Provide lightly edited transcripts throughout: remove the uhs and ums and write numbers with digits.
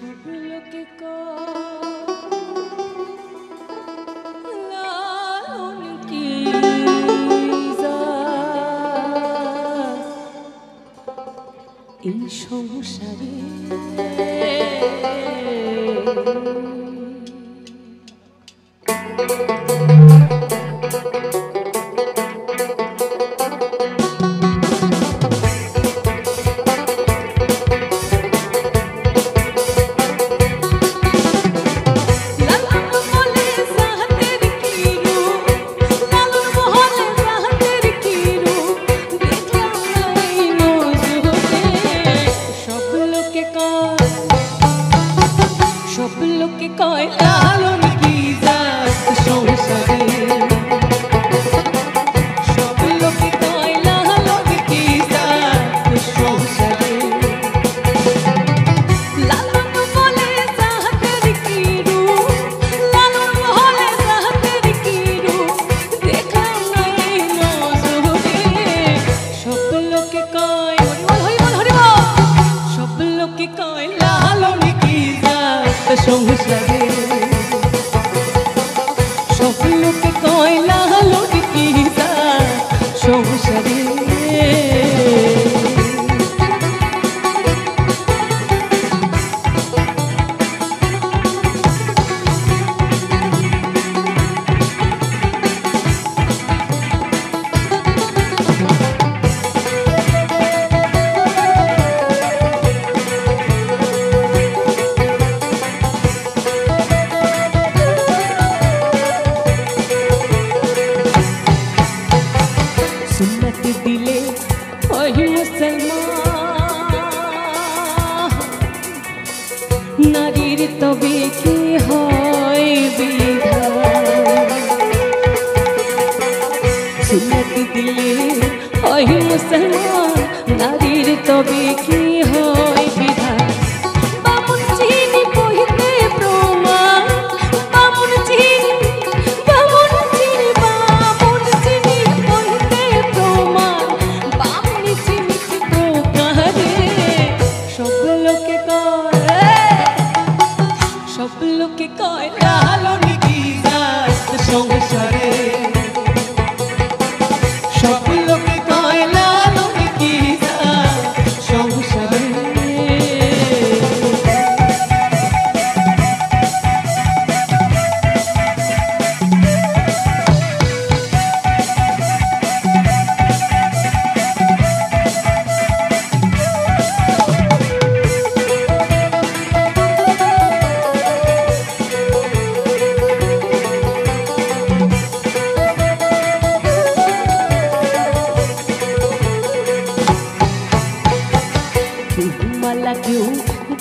লোকে লালন কি এই সংসারে সংসারে সব লোকে কয় লালন কি সংসারে सुन्नत दिले वही मुसलमान नारीर तबे की হয় বিধান सुन्नत दिले वही मुसलमान नारीर तबे की হয় বিধান বামুন চিনি কহিতে প্রমাণ বামুন চিনি লোকে কয় লালন কি সংসারে সব লোকে কয় লালন কি সংসারে माला क्यों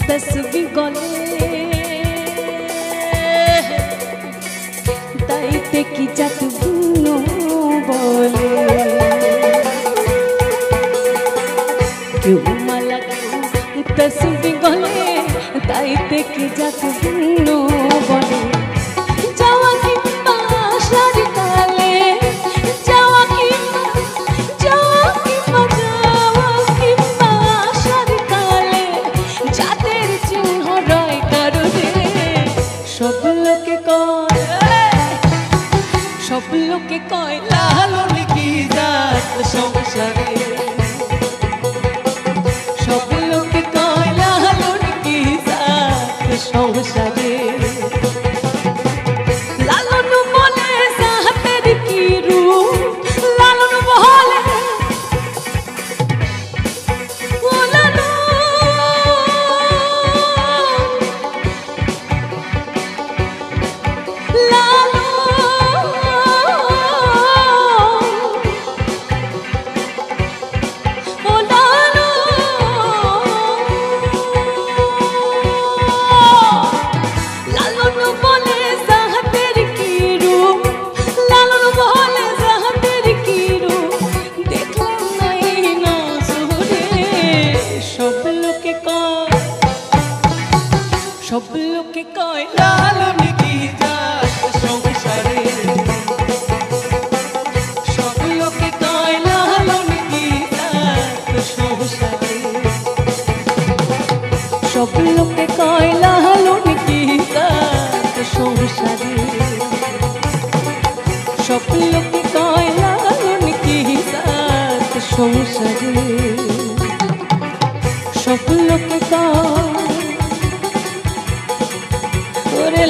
तस्वीर गले दाइते की जात बुनो बोले क्यों माला क्यों तस्वीर गले दाइते की जात बुनो बोले जावा की पाशार काले जावा की সব লোকে কয় লালন কি সংসারে সব লোকে কয় লালন কি সংসারে লালন বলে সাহাতের কি রূপ লালন বলে সব লোকে কয় লালন কি সংসারে সব লোকে কয় লালন কি সংসারে সব লোকে কয় লালন কি জাত সংসারে, সব লোকে কয় লালন কি জাত সংসারে, সব লোকে কয় ওরে